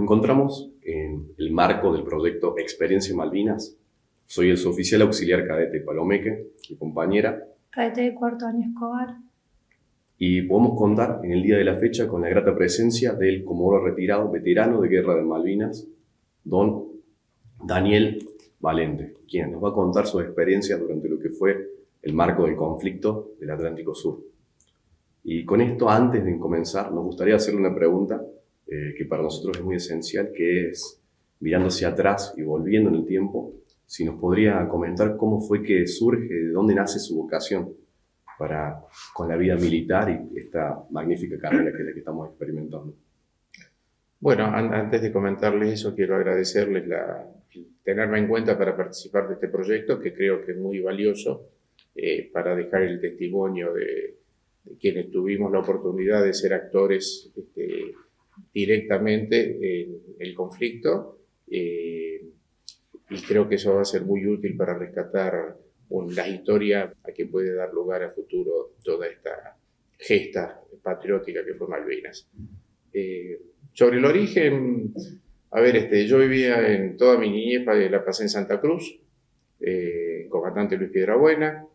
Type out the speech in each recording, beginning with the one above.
encontramos en el marco del proyecto Experiencia Malvinas. Soy el suboficial auxiliar cadete Palomeque, mi compañera. Cadete de cuarto año Escobar. Y podemos contar en el día de la fecha con la grata presencia del comodoro retirado, veterano de Guerra de Malvinas, don Daniel Valente, quien nos va a contar su experiencia durante lo que fue el marco del conflicto del Atlántico Sur. Y con esto, antes de comenzar, nos gustaría hacerle una pregunta que para nosotros es muy esencial, que es, mirando hacia atrás y volviendo en el tiempo, si nos podría comentar cómo fue que surge, de dónde nace su vocación con la vida militar y esta magnífica carrera que es la que estamos experimentando. Bueno, antes de comentarles eso, quiero agradecerles tenerme en cuenta para participar de este proyecto, que creo que es muy valioso para dejar el testimonio de quienes tuvimos la oportunidad de ser actores directamente en el conflicto, y creo que eso va a ser muy útil para rescatar la historia a que puede dar lugar a futuro toda esta gesta patriótica que fue Malvinas. Sobre el origen, yo vivía en toda mi niñez, la pasé en Santa Cruz, comandante Luis Piedrabuena.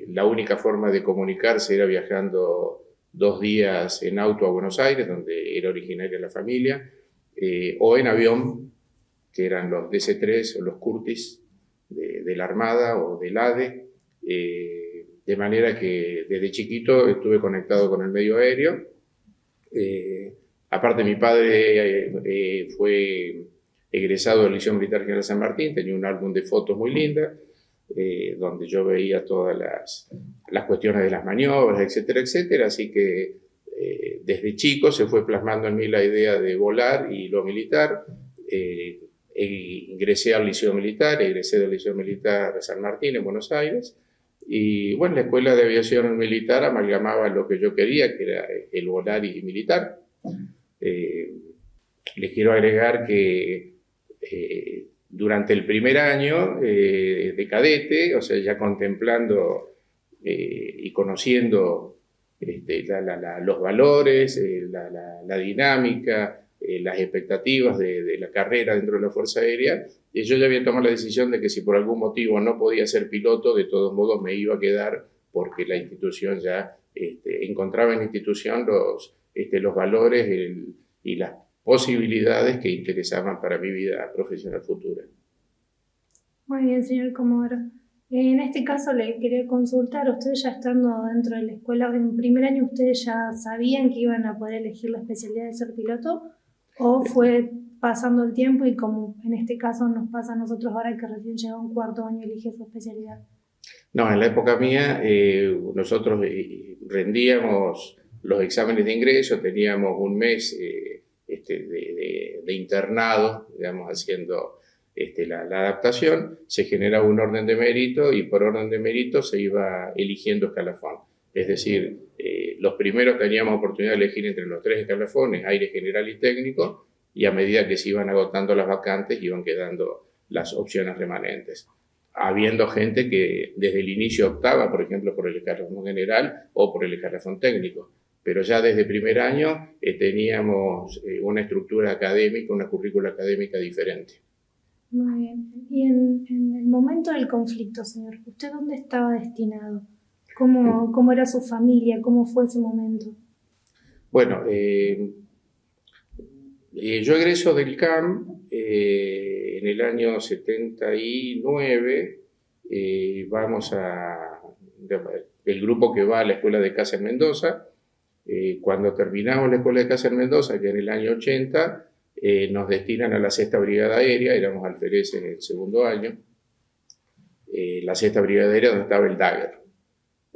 La única forma de comunicarse era viajando 2 días en auto a Buenos Aires, donde era originaria la familia, o en avión, que eran los DC-3 o los Curtis de la Armada o del ADE, de manera que desde chiquito estuve conectado con el medio aéreo. Aparte, mi padre fue egresado del Liceo Militar General San Martín, tenía un álbum de fotos muy linda, donde yo veía todas las cuestiones de las maniobras, etcétera, etcétera. Así que desde chico se fue plasmando en mí la idea de volar y lo militar. Ingresé al Liceo Militar, egresé del Liceo Militar San Martín en Buenos Aires. Y bueno, la Escuela de Aviación Militar amalgamaba lo que yo quería, que era el volar y militar. Les quiero agregar que durante el primer año de cadete, o sea, ya contemplando y conociendo los valores, la dinámica, las expectativas de la carrera dentro de la Fuerza Aérea, yo ya había tomado la decisión de que si por algún motivo no podía ser piloto, de todos modos me iba a quedar, porque la institución ya encontraba en la institución los valores y las posibilidades que interesaban para mi vida profesional futura. Muy bien, señor comodoro. En este caso le quería consultar, ustedes ya estando dentro de la escuela, en primer año, ¿ustedes ya sabían que iban a poder elegir la especialidad de ser piloto? ¿O fue pasando el tiempo y como en este caso nos pasa a nosotros ahora que recién llega un cuarto año y elige su especialidad? No, en la época mía nosotros rendíamos los exámenes de ingreso, teníamos un mes de internado, digamos, haciendo la adaptación, se generaba un orden de mérito y por orden de mérito se iba eligiendo escalafón. Es decir, los primeros teníamos oportunidad de elegir entre los 3 escalafones, aire general y técnico, y a medida que se iban agotando las vacantes iban quedando las opciones remanentes, habiendo gente que desde el inicio optaba, por ejemplo, por el escalafón general o por el escalafón técnico. Pero ya desde primer año teníamos una estructura académica, una currícula académica diferente. Muy bien. Y en el momento del conflicto, señor, ¿usted dónde estaba destinado? ¿Cómo era su familia? ¿Cómo fue ese momento? Bueno, yo egreso del CAM en el año 79. El grupo que va a la escuela de caza en Mendoza. Cuando terminamos la escuela de caza en Mendoza, que en el año 80, nos destinan a la 6ª Brigada Aérea, éramos alfereces en el 2.º año. La 6ª Brigada Aérea donde estaba el Dagger.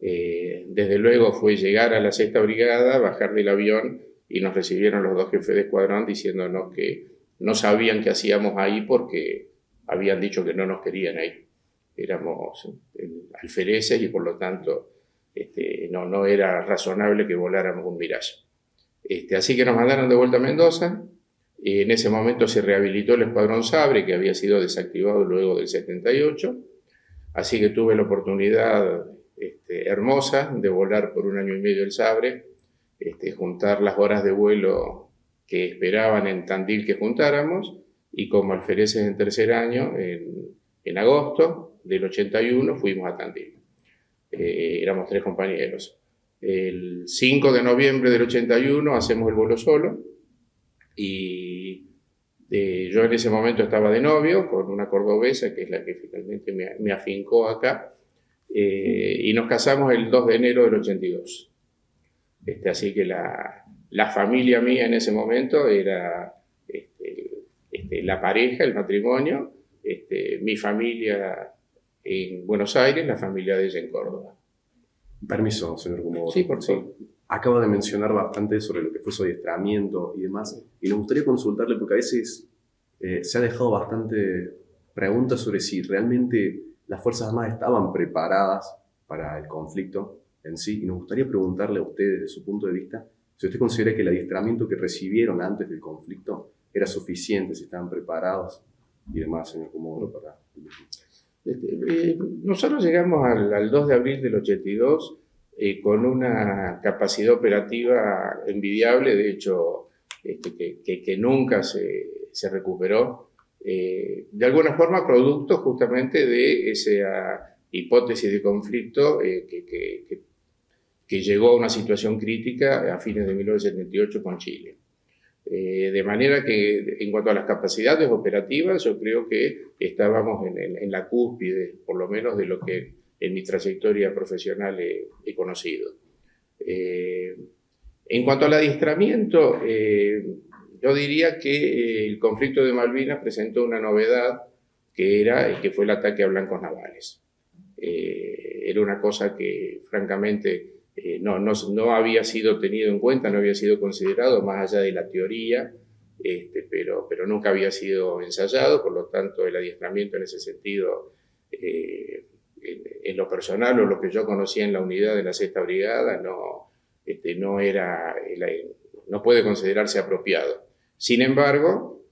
Desde luego fue llegar a la 6ª Brigada, bajar del avión y nos recibieron los 2 jefes de escuadrón diciéndonos que no sabían qué hacíamos ahí porque habían dicho que no nos querían ahí. Éramos alfereces y por lo tanto no era razonable que voláramos un Mirage. Así que nos mandaron de vuelta a Mendoza. En ese momento se rehabilitó el Escuadrón Sabre, que había sido desactivado luego del 78. Así que tuve la oportunidad hermosa de volar por 1 año y medio el Sabre, juntar las horas de vuelo que esperaban en Tandil que juntáramos, y como alfereces en tercer año, en agosto del 81 fuimos a Tandil. Éramos 3 compañeros. El 5 de noviembre del 81 hacemos el vuelo solo, y yo en ese momento estaba de novio con una cordobesa, que es la que finalmente me afincó acá, y nos casamos el 2 de enero del 82. Así que la familia mía en ese momento era la pareja, el matrimonio, mi familia en Buenos Aires, la familia de ella en Córdoba. Permiso, señor Comodoro. Sí, por favor. Acaba de mencionar bastante sobre lo que fue su adiestramiento y demás, y nos gustaría consultarle, porque a veces se ha dejado bastante preguntas sobre si realmente las Fuerzas Armadas estaban preparadas para el conflicto en sí, y nos gustaría preguntarle a usted, desde su punto de vista, si usted considera que el adiestramiento que recibieron antes del conflicto era suficiente, si estaban preparados y demás, señor Comodoro, para... Nosotros llegamos al 2 de abril del 82 con una capacidad operativa envidiable, de hecho, que nunca se recuperó, de alguna forma producto justamente de esa hipótesis de conflicto que llegó a una situación crítica a fines de 1978 con Chile. De manera que en cuanto a las capacidades operativas, yo creo que estábamos en la cúspide, por lo menos de lo que en mi trayectoria profesional he conocido. En cuanto al adiestramiento, yo diría que el conflicto de Malvinas presentó una novedad que fue el ataque a blancos navales. Era una cosa que francamente no había sido tenido en cuenta, no había sido considerado más allá de la teoría, pero nunca había sido ensayado, por lo tanto el adiestramiento en ese sentido, en lo personal o lo que yo conocía en la unidad de la Sexta Brigada, no puede considerarse apropiado. Sin embargo,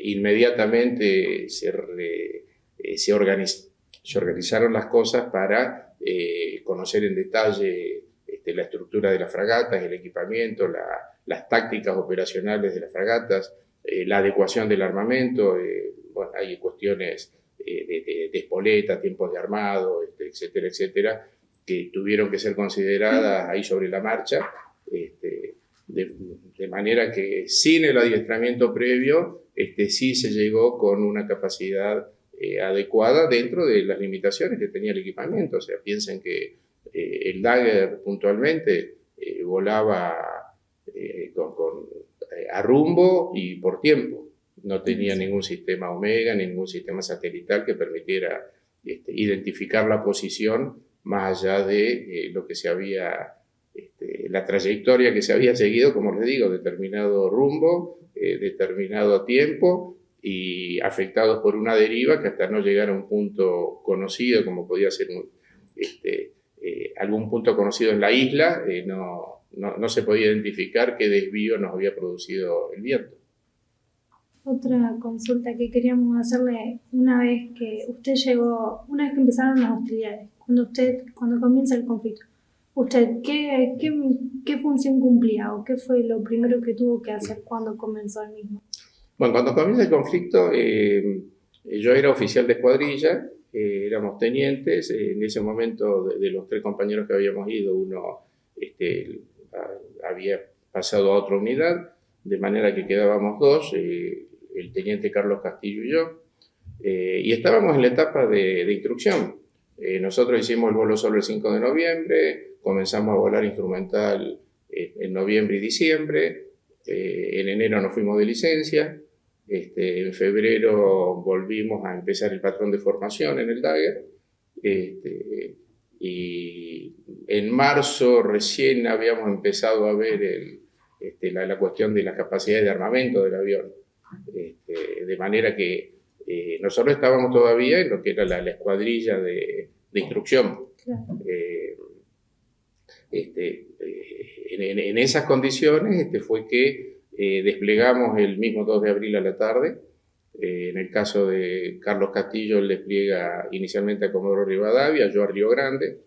inmediatamente se organizaron las cosas para conocer en detalle la estructura de las fragatas, el equipamiento, las tácticas operacionales de las fragatas, la adecuación del armamento. Bueno, hay cuestiones de espoleta, tiempos de armado, etcétera, etcétera, que tuvieron que ser consideradas ahí sobre la marcha, de manera que sin el adiestramiento previo sí se llegó con una capacidad adecuada dentro de las limitaciones que tenía el equipamiento. O sea, piensen que el Dagger puntualmente volaba a rumbo y por tiempo. No tenía ningún sistema Omega, ningún sistema satelital que permitiera identificar la posición más allá de lo que se había, la trayectoria que se había seguido, como les digo, determinado rumbo, determinado tiempo, y afectados por una deriva que hasta no llegar a un punto conocido, como podía ser algún punto conocido en la isla, no se podía identificar qué desvío nos había producido el viento. Otra consulta que queríamos hacerle, una vez que empezaron las hostilidades, cuando comienza el conflicto, ¿usted qué función cumplía o qué fue lo primero que tuvo que hacer cuando comenzó el mismo? Bueno, cuando comienza el conflicto, yo era oficial de escuadrilla, éramos tenientes. En ese momento, de los 3 compañeros que habíamos ido, uno había pasado a otra unidad, de manera que quedábamos 2, el teniente Carlos Castillo y yo, y estábamos en la etapa de instrucción. Nosotros hicimos el vuelo solo el 5 de noviembre, comenzamos a volar instrumental en noviembre y diciembre, en enero nos fuimos de licencia, en febrero volvimos a empezar el patrón de formación en el Dagger, y en marzo recién habíamos empezado a ver la cuestión de la capacidad de armamento del avión, de manera que nosotros estábamos todavía en lo que era la escuadrilla de instrucción. Claro. En esas condiciones fue que desplegamos el mismo 2 de abril a la tarde. En el caso de Carlos Castillo, él despliega inicialmente a Comodoro Rivadavia, yo a Río Grande.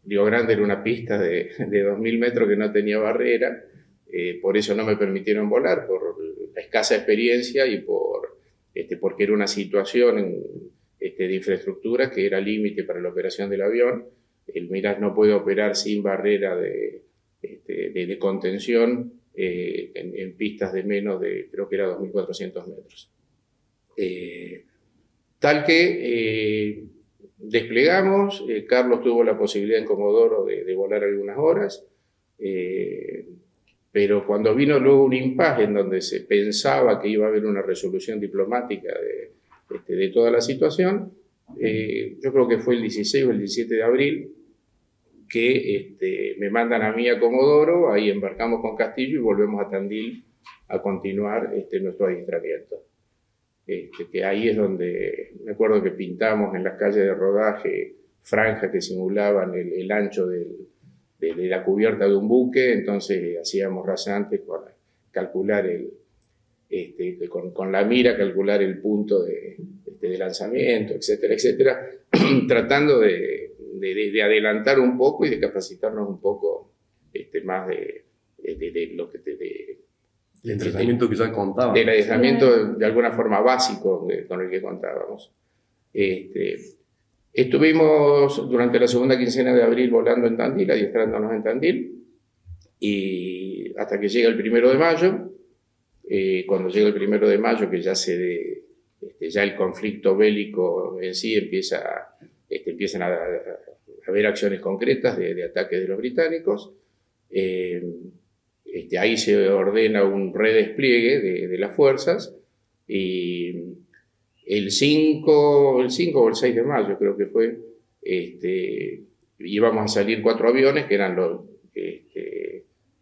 Río Grande era una pista de 2.000 metros que no tenía barrera, por eso no me permitieron volar, por la escasa experiencia y porque era una situación de infraestructura que era límite para la operación del avión. El Mirage no puede operar sin barrera de contención en pistas de menos de, creo que era 2.400 metros. Tal que desplegamos, Carlos tuvo la posibilidad en Comodoro de volar algunas horas, pero cuando vino luego un impasse en donde se pensaba que iba a haber una resolución diplomática de toda la situación, yo creo que fue el 16 o el 17 de abril, que me mandan a mí a Comodoro, ahí embarcamos con Castillo y volvemos a Tandil a continuar nuestro adiestramiento. Que ahí es donde, me acuerdo que pintamos en las calles de rodaje franjas que simulaban el ancho de la cubierta de un buque, entonces hacíamos rasantes para calcular con la mira calcular el punto de lanzamiento, etcétera, etcétera, tratando de adelantar un poco y de capacitarnos un poco más de lo que el entrenamiento que ya contaba. Del adiestramiento de alguna forma básico con el que contábamos. Estuvimos durante la segunda quincena de abril volando en Tandil, adiestrándonos en Tandil, y hasta que llega el 1 de mayo. Cuando llega el 1 de mayo, que ya ya el conflicto bélico en sí empiezan a haber acciones concretas de ataque de los británicos. Ahí se ordena un redespliegue de las fuerzas y el 5 o el 6 de mayo creo que fue, íbamos a salir 4 aviones que eran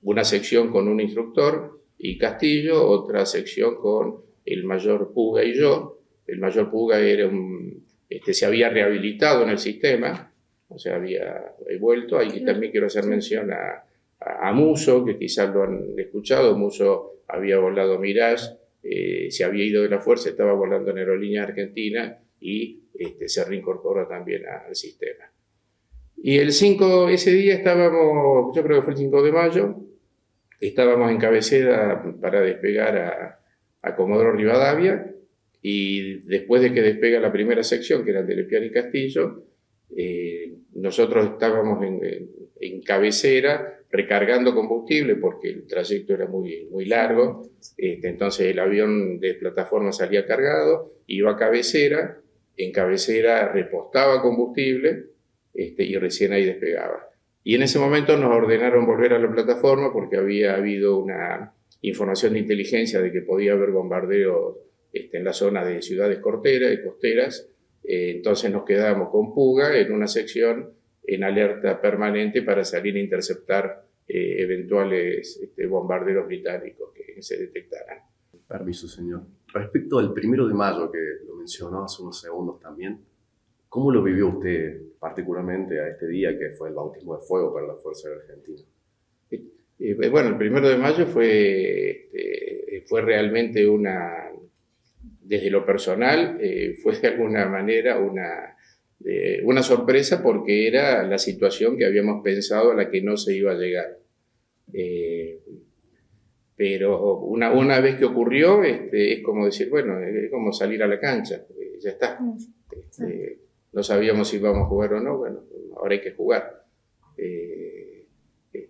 una sección con un instructor y Castillo, otra sección con el mayor Puga y yo. El mayor Puga era se había rehabilitado en el sistema, o sea, había vuelto. Ahí también quiero hacer mención a Musso, que quizás lo han escuchado. Musso había volado Mirage, se había ido de la fuerza, estaba volando en Aerolíneas Argentina y se reincorporó también al sistema. Y ese día estábamos, yo creo que fue el 5 de mayo, estábamos en Cabecera para despegar a Comodoro Rivadavia, y después de que despega la primera sección, que era el de Lepiane y Castillo, nosotros estábamos en Cabecera recargando combustible porque el trayecto era muy, muy largo. Entonces el avión de plataforma salía cargado, iba a Cabecera, en Cabecera repostaba combustible y recién ahí despegaba. Y en ese momento nos ordenaron volver a la plataforma porque había habido una información de inteligencia de que podía haber bombardeos en la zona de ciudades costeras. Entonces nos quedamos con Puga en una sección en alerta permanente para salir a interceptar eventuales bombarderos británicos que se detectaran. Permiso, señor. Respecto al 1 de mayo, que lo mencionó hace unos segundos también, ¿cómo lo vivió usted particularmente a este día que fue el bautismo de fuego para la Fuerza Argentina? Bueno, el 1 de mayo fue realmente desde lo personal, fue de alguna manera una sorpresa porque era la situación que habíamos pensado a la que no se iba a llegar. Pero una vez que ocurrió, es como decir, bueno, es como salir a la cancha, ya está. No sabíamos si íbamos a jugar o no, bueno, ahora hay que jugar.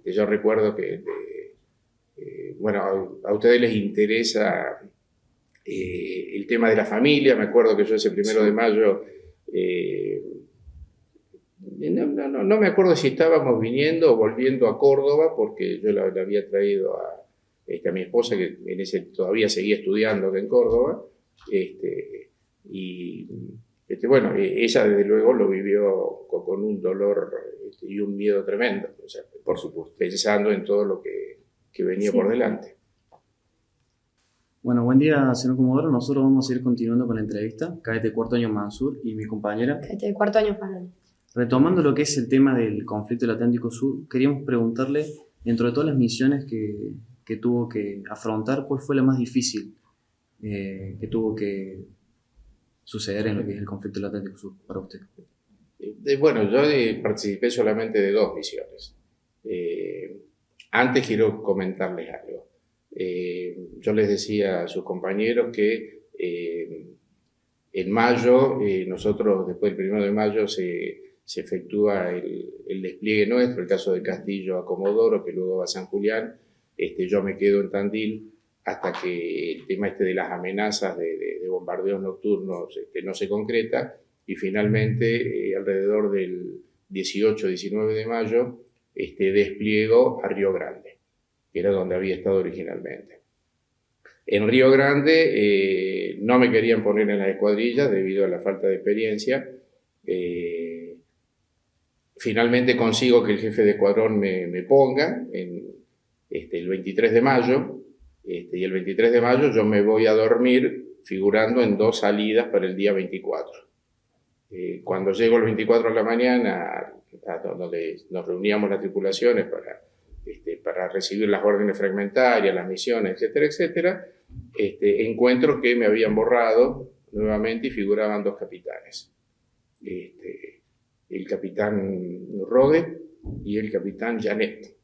Yo recuerdo que, bueno, a ustedes les interesa el tema de la familia. Me acuerdo que yo ese 1 de mayo, no me acuerdo si estábamos viniendo o volviendo a Córdoba, porque yo la había traído a mi esposa, que todavía seguía estudiando acá en Córdoba, y bueno, ella desde luego lo vivió con un dolor y un miedo tremendo, o sea, por supuesto, pensando en todo lo que venía por delante. Bueno, buen día, señor Comodoro. Nosotros vamos a ir continuando con la entrevista. Cadete de cuarto año Mansur y mi compañera. Cadete de cuarto año Farol. Retomando lo que es el tema del conflicto del Atlántico Sur, queríamos preguntarle, dentro de todas las misiones que tuvo que afrontar, ¿cuál fue la más difícil que tuvo que suceder en lo que es el conflicto del Atlántico Sur para usted? Bueno, yo participé solamente de 2 misiones. Antes quiero comentarles algo. Yo les decía a sus compañeros que en mayo, nosotros después del 1 de mayo se efectúa el despliegue nuestro, el caso de Castillo a Comodoro, que luego va a San Julián. Yo me quedo en Tandil hasta que el tema de las amenazas de bombardeos nocturnos no se concreta, y finalmente alrededor del 18-19 de mayo despliego a Río Grande, que era donde había estado originalmente. En Río Grande no me querían poner en las escuadrillas debido a la falta de experiencia. Finalmente consigo que el jefe de escuadrón me ponga el 23 de mayo, y el 23 de mayo yo me voy a dormir figurando en 2 salidas para el día 24. Cuando llego el 24 de la mañana, donde nos reuníamos las tripulaciones para recibir las órdenes fragmentarias, las misiones, etcétera, etcétera, encuentro que me habían borrado nuevamente y figuraban 2 capitanes. El capitán Rode y el capitán Janet.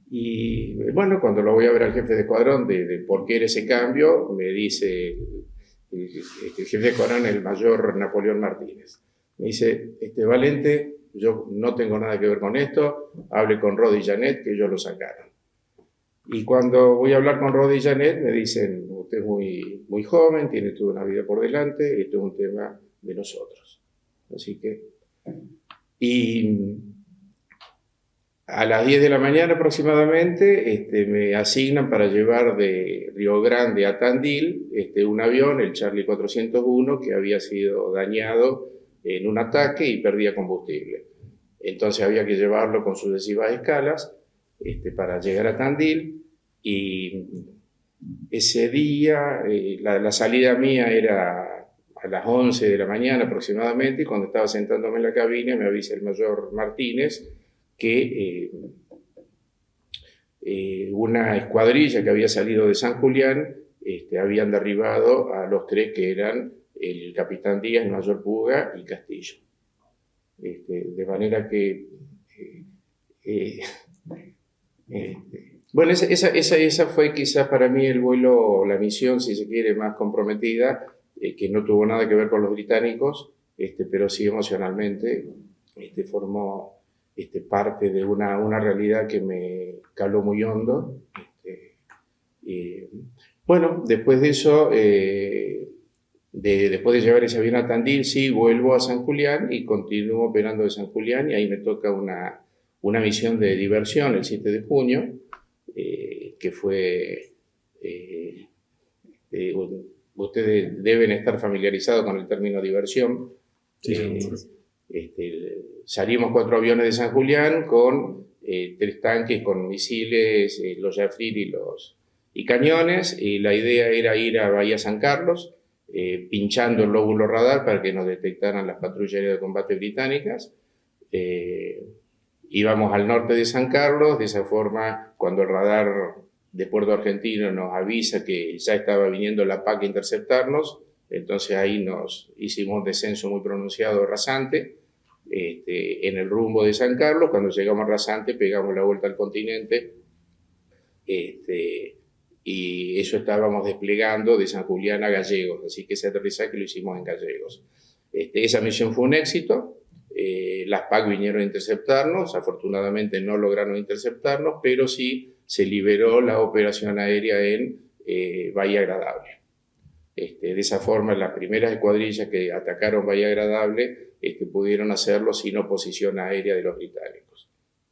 Y bueno, cuando lo voy a ver al jefe de escuadrón de por qué era ese cambio, me dice el jefe de escuadrón, el mayor Napoleón Martínez. Me dice, Valente, yo no tengo nada que ver con esto, hable con Rode y Janet, que ellos lo sacaron. Y cuando voy a hablar con Rode y Janet, me dicen, usted es muy joven, tiene toda una vida por delante, esto es un tema de nosotros. Así que, y a las 10 de la mañana aproximadamente me asignan para llevar de Río Grande a Tandil un avión, el Charlie 401, que había sido dañado en un ataque y perdía combustible. Entonces había que llevarlo con sucesivas escalas para llegar a Tandil, y ese día la salida mía era a las 11 de la mañana aproximadamente, y cuando estaba sentándome en la cabina me avisa el mayor Martínez que una escuadrilla que había salido de San Julián habían derribado a los 3 que eran el capitán Díaz, el mayor Puga y Castillo. De manera que bueno, esa fue quizás para mí el vuelo, la misión, si se quiere, más comprometida, que no tuvo nada que ver con los británicos, pero sí emocionalmente formó parte de una realidad que me caló muy hondo. Bueno, después de eso, después de llevar ese avión a Tandil, sí, vuelvo a San Julián y continúo operando de San Julián, y ahí me toca una misión de diversión el 7 de junio, que fue... ustedes deben estar familiarizados con el término diversión. Sí, salimos 4 aviones de San Julián con 3 tanques con misiles, los Jaffir y cañones, y la idea era ir a Bahía San Carlos, pinchando el lóbulo radar para que nos detectaran las patrullas aéreas de combate británicas. Íbamos al norte de San Carlos, de esa forma, cuando el radar de Puerto Argentino nos avisa que ya estaba viniendo la PAC a interceptarnos, entonces ahí nos hicimos un descenso muy pronunciado rasante en el rumbo de San Carlos. Cuando llegamos a rasante pegamos la vuelta al continente, y eso estábamos desplegando de San Julián a Gallegos, así que ese aterrizaje lo hicimos en Gallegos. Esa misión fue un éxito. Las PAC vinieron a interceptarnos, afortunadamente no lograron interceptarnos, pero sí se liberó la operación aérea en Bahía Agradable. De esa forma, las primeras escuadrillas que atacaron Bahía Agradable pudieron hacerlo sin oposición aérea de los británicos,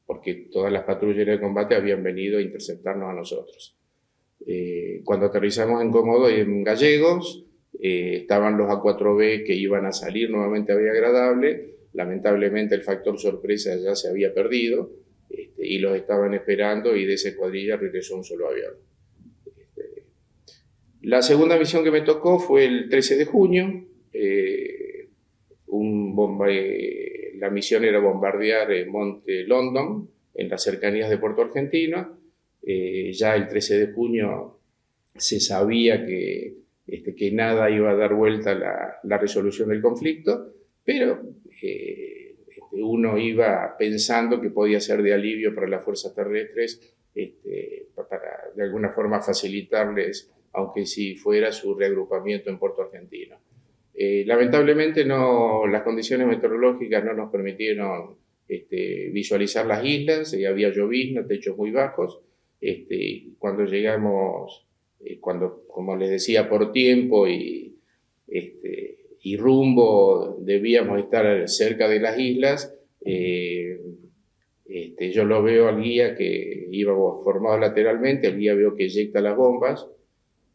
porque todas las patrullas de combate habían venido a interceptarnos a nosotros. Cuando aterrizamos en Comodoro y en Gallegos, estaban los A4B que iban a salir nuevamente a Bahía Agradable. Lamentablemente el factor sorpresa ya se había perdido, y los estaban esperando, y de esa escuadrilla regresó un solo avión. La segunda misión que me tocó fue el 13 de junio. La misión era bombardear Monte London, en las cercanías de Puerto Argentino. Ya el 13 de junio se sabía que nada iba a dar vuelta a la resolución del conflicto, pero uno iba pensando que podía ser de alivio para las fuerzas terrestres, para de alguna forma facilitarles, aunque si fuera su reagrupamiento en Puerto Argentino. Lamentablemente las condiciones meteorológicas no nos permitieron visualizar las islas, había llovizna, techos muy bajos. Cuando llegamos, como les decía, por tiempo y rumbo debíamos estar cerca de las islas, yo lo veo al guía que iba formado lateralmente, el guía veo que eyecta las bombas,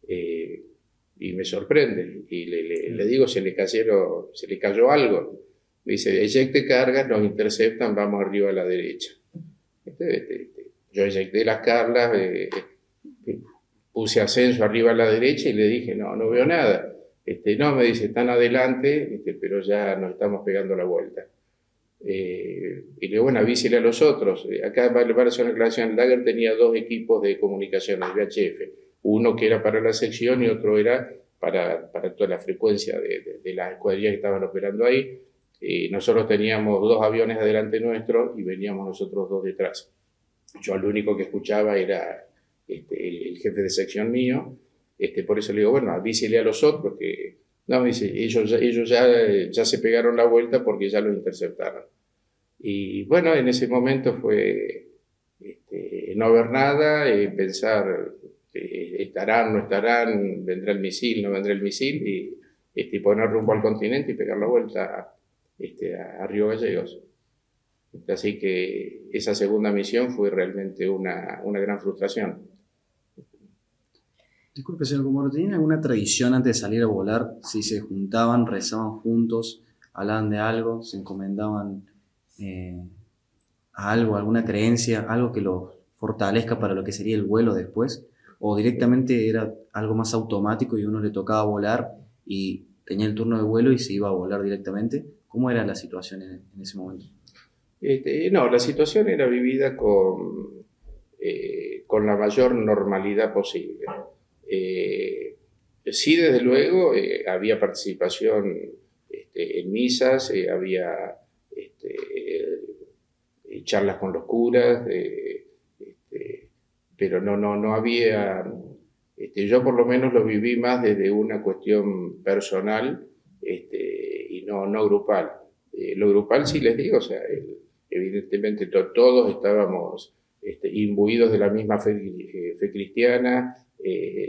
y me sorprende, y le digo, se le cayó algo. Me dice, eyecte cargas, nos interceptan, vamos arriba a la derecha. Yo eyecté las cargas, puse ascenso arriba a la derecha y le dije, no veo nada. No, me dice, están adelante, pero ya nos estamos pegando la vuelta. Y le digo, bueno, avísele a los otros. Acá vale hacer una aclaración, el Dagger tenía 2 equipos de comunicación, el VHF. Uno que era para la sección y otro era para toda la frecuencia de las escuadrillas que estaban operando ahí. Nosotros teníamos 2 aviones adelante nuestro y veníamos nosotros 2 detrás. Yo lo único que escuchaba era el jefe de sección mío. Por eso le digo, bueno, avísele a los otros que... No, me dice, ellos ya se pegaron la vuelta porque ya los interceptaron. Y bueno, en ese momento fue no ver nada, pensar, estarán, no estarán, vendrá el misil, no vendrá el misil, y poner rumbo al continente y pegar la vuelta a Río Gallegos. Así que esa segunda misión fue realmente una gran frustración. Disculpe, señor Comodoro, ¿tenían alguna tradición antes de salir a volar? Si se juntaban, rezaban juntos, hablaban de algo, se encomendaban a algo, alguna creencia, algo que los fortalezca para lo que sería el vuelo después, o directamente era algo más automático y uno le tocaba volar y tenía el turno de vuelo y se iba a volar directamente. ¿Cómo era la situación en ese momento? No, la situación era vivida con la mayor normalidad posible. Sí, desde luego, había participación en misas, había charlas con los curas, pero no había... yo por lo menos lo viví más desde una cuestión personal y no grupal. Lo grupal sí les digo, o sea, evidentemente todos estábamos imbuidos de la misma fe cristiana,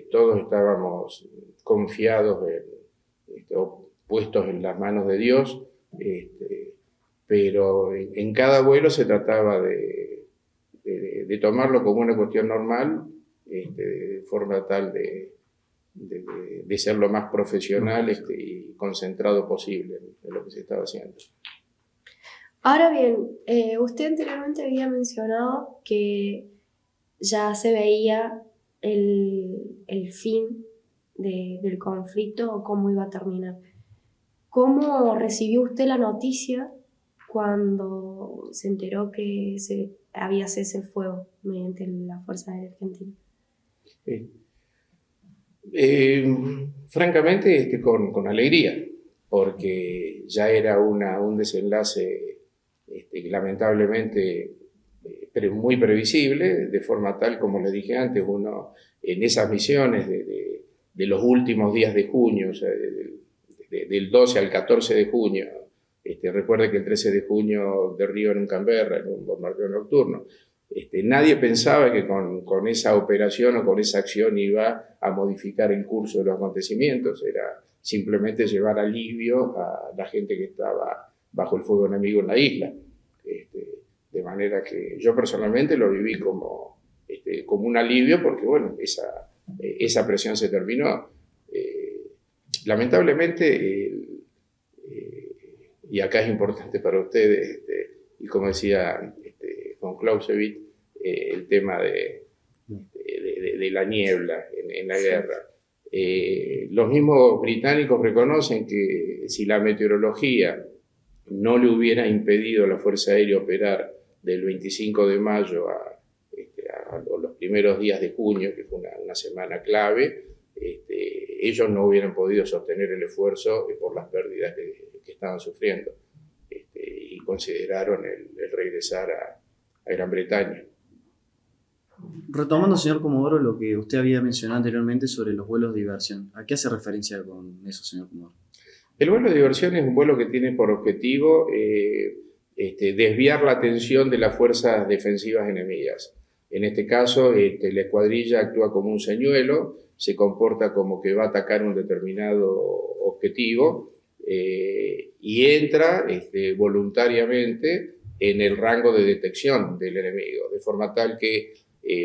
todos estábamos confiados o puestos en las manos de Dios, pero en cada vuelo se trataba de tomarlo como una cuestión normal, de forma tal de ser lo más profesional y concentrado posible en lo que se estaba haciendo. Ahora bien, usted anteriormente había mencionado que ya se veía el fin del conflicto o cómo iba a terminar. ¿Cómo recibió usted la noticia cuando se enteró que había cese el fuego mediante la Fuerza Aérea Argentina? Francamente, con alegría, porque ya era un desenlace lamentablemente muy previsible, de forma tal, como les dije antes, uno en esas misiones de los últimos días de junio, o sea, del 12 al 14 de junio, recuerde que el 13 de junio derriban un Canberra en un bombardeo nocturno. Nadie pensaba que con esa operación o con esa acción iba a modificar el curso de los acontecimientos, era simplemente llevar alivio a la gente que estaba bajo el fuego enemigo en la isla. De manera que yo personalmente lo viví como un alivio porque, bueno, esa presión se terminó. Lamentablemente, y acá es importante para ustedes, y como decía von Clausewitz, el tema de la niebla en la guerra. Los mismos británicos reconocen que si la meteorología no le hubiera impedido a la Fuerza Aérea operar del 25 de mayo a los primeros días de junio, que fue una semana clave, ellos no hubieran podido sostener el esfuerzo por las pérdidas que estaban sufriendo. Y consideraron el regresar a Gran Bretaña. Retomando, señor Comodoro, lo que usted había mencionado anteriormente sobre los vuelos de diversión, ¿a qué hace referencia con eso, señor Comodoro? El vuelo de diversión es un vuelo que tiene por objetivo desviar la atención de las fuerzas defensivas enemigas. En este caso, la escuadrilla actúa como un señuelo, se comporta como que va a atacar un determinado objetivo y entra voluntariamente en el rango de detección del enemigo, de forma tal que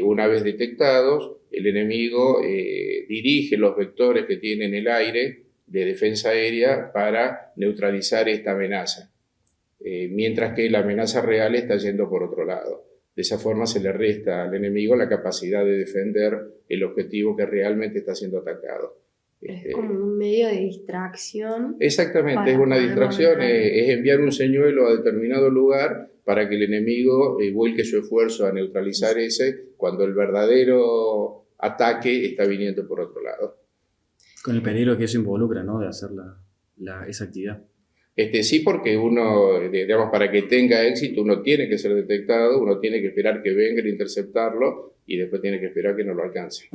una vez detectados, el enemigo dirige los vectores que tiene en el aire de defensa aérea para neutralizar esta amenaza, mientras que la amenaza real está yendo por otro lado. De esa forma se le resta al enemigo la capacidad de defender el objetivo que realmente está siendo atacado. Es como un medio de distracción. Exactamente, es una distracción, es enviar un señuelo a determinado lugar para que el enemigo vuelque su esfuerzo a neutralizar ese, cuando el verdadero ataque está viniendo por otro lado. Con el peligro que eso involucra, ¿no? De hacer esa actividad. Sí, porque uno, digamos, para que tenga éxito, uno tiene que ser detectado, uno tiene que esperar que vengan a interceptarlo y después tiene que esperar que no lo alcance.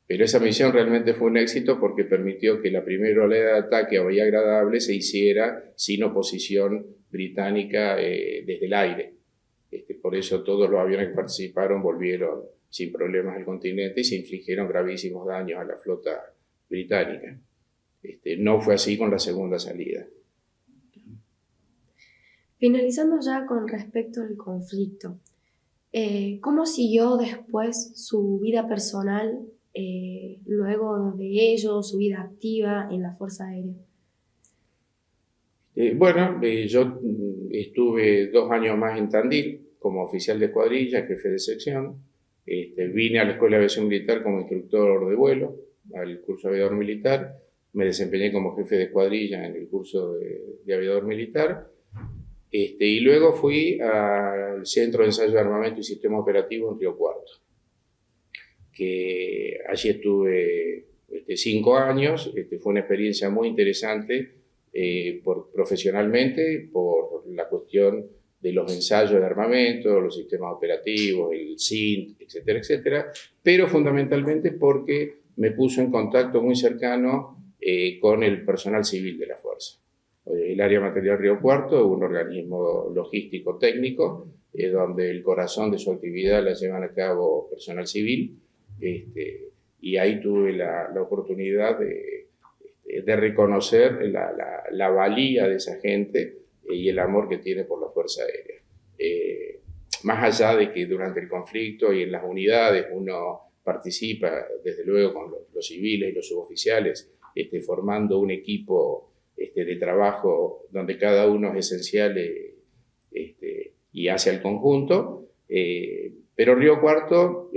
Pero esa misión realmente fue un éxito porque permitió que la primera oleada de ataque a Bahía Agradable se hiciera sin oposición británica desde el aire. Por eso todos los aviones que participaron volvieron sin problemas al continente y se infligieron gravísimos daños a la flota británica. No fue así con la segunda salida. Finalizando ya con respecto al conflicto, ¿cómo siguió después su vida personal luego de ello, su vida activa en la Fuerza Aérea? Yo estuve 2 años más en Tandil como oficial de escuadrilla, jefe de sección. Vine a la Escuela de Aviación Militar como instructor de vuelo, al curso de aviador militar. Me desempeñé como jefe de escuadrilla en el curso de aviador militar. Y luego fui al Centro de Ensayo de Armamento y Sistema Operativo en Río Cuarto, que allí estuve 5 años. Fue una experiencia muy interesante profesionalmente, por la cuestión de los ensayos de armamento, los sistemas operativos, el SINT, etcétera, etcétera, pero fundamentalmente porque me puso en contacto muy cercano con el personal civil de la Fuerza. El Área Material Río Cuarto es un organismo logístico técnico donde el corazón de su actividad la llevan a cabo personal civil, y ahí tuve la oportunidad de reconocer la valía de esa gente y el amor que tiene por la Fuerza Aérea. Más allá de que durante el conflicto y en las unidades uno participa, desde luego, con los civiles y los suboficiales, formando un equipo de trabajo donde cada uno es esencial y hace al conjunto. Pero Río Cuarto,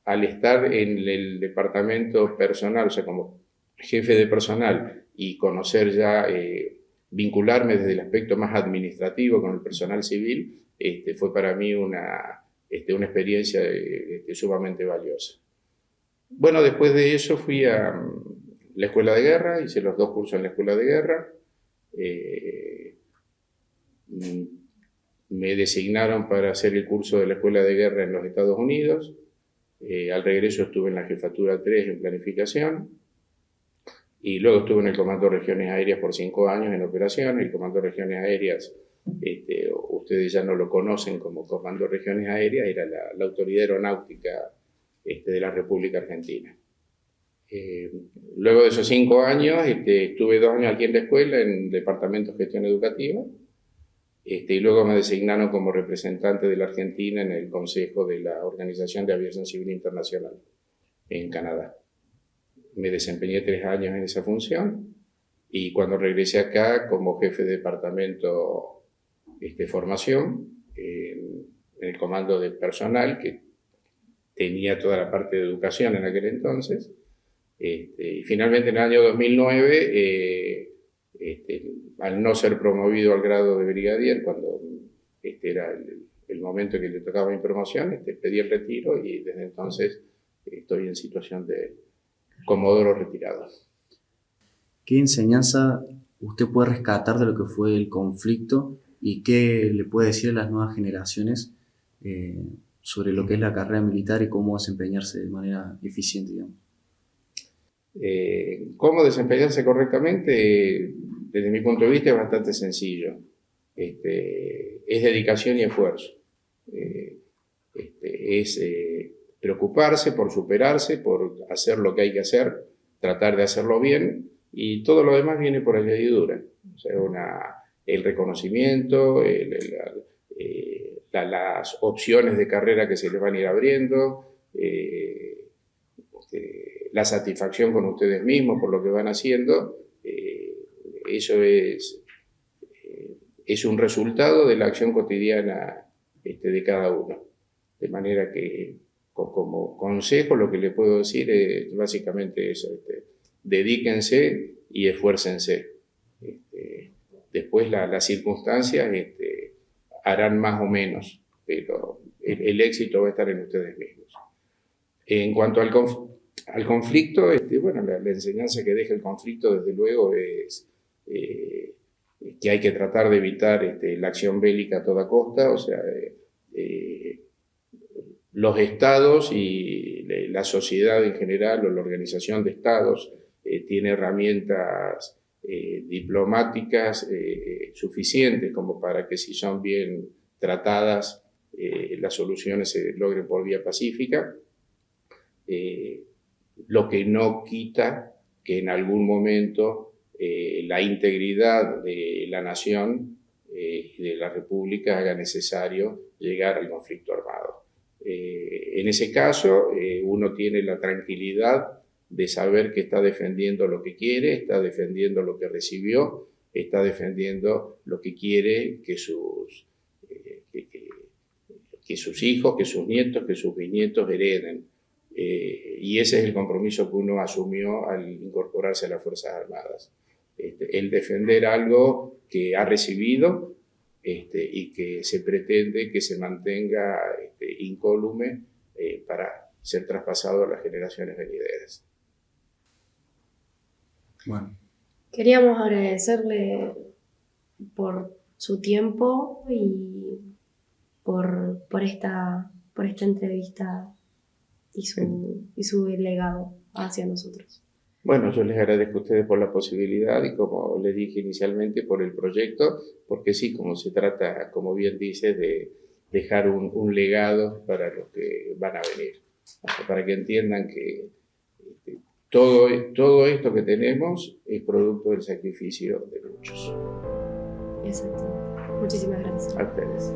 al estar en el departamento personal, o sea, como jefe de personal, y conocer ya, vincularme desde el aspecto más administrativo con el personal civil, fue para mí una experiencia sumamente valiosa. Bueno, después de eso fui a la Escuela de Guerra, hice los 2 cursos en la Escuela de Guerra. Me designaron para hacer el curso de la Escuela de Guerra en los Estados Unidos. Al regreso estuve en la Jefatura 3 en Planificación. Y luego estuve en el Comando de Regiones Aéreas por 5 años en operaciones. El Comando de Regiones Aéreas, ustedes ya no lo conocen como Comando de Regiones Aéreas, era la autoridad aeronáutica de la República Argentina. Luego de esos 5 años, estuve 2 años aquí en la escuela, en el Departamento de Gestión Educativa, y luego me designaron como representante de la Argentina en el Consejo de la Organización de Aviación Civil Internacional en Canadá. Me desempeñé 3 años en esa función y cuando regresé acá como jefe de departamento formación, en el comando del personal, que tenía toda la parte de educación en aquel entonces. Y finalmente en el año 2009, al no ser promovido al grado de brigadier, cuando era el momento que le tocaba mi promoción, pedí el retiro y desde entonces estoy en situación de comodoro retirado. ¿Qué enseñanza usted puede rescatar de lo que fue el conflicto y qué le puede decir a las nuevas generaciones sobre lo que es la carrera militar y cómo desempeñarse de manera eficiente, digamos. ¿Cómo desempeñarse correctamente? Desde mi punto de vista es bastante sencillo. Es dedicación y esfuerzo. Es preocuparse por superarse, por hacer lo que hay que hacer, tratar de hacerlo bien, y todo lo demás viene por añadidura. O sea, el reconocimiento, las opciones de carrera que se les van a ir abriendo, la satisfacción con ustedes mismos por lo que van haciendo, eso es un resultado de la acción cotidiana de cada uno. De manera que, como consejo, lo que le puedo decir es básicamente eso: dedíquense y esfuércense. Después las circunstancias harán más o menos, pero el éxito va a estar en ustedes mismos. En cuanto al conflicto, bueno, la enseñanza que deja el conflicto, desde luego, es que hay que tratar de evitar la acción bélica a toda costa. O sea, los estados y la sociedad en general, o la organización de estados, tiene herramientas diplomáticas suficientes como para que, si son bien tratadas, las soluciones se logren por vía pacífica. Lo que no quita que en algún momento la integridad de la nación y de la república haga necesario llegar al conflicto armado. En ese caso, uno tiene la tranquilidad de saber que está defendiendo lo que quiere, está defendiendo lo que recibió, está defendiendo lo que quiere que sus hijos, que sus nietos, que sus bisnietos hereden. Y ese es el compromiso que uno asumió al incorporarse a las Fuerzas Armadas. El defender algo que ha recibido y que se pretende que se mantenga incólume para ser traspasado a las generaciones venideras. Bueno, Queríamos agradecerle por su tiempo y por esta entrevista y su legado hacia nosotros. Bueno, yo les agradezco a ustedes por la posibilidad y, como les dije inicialmente, por el proyecto, porque sí, como se trata, como bien dice, de dejar un legado para los que van a venir, para que entiendan que todo esto que tenemos es producto del sacrificio de muchos. Exacto. Muchísimas gracias. A ustedes.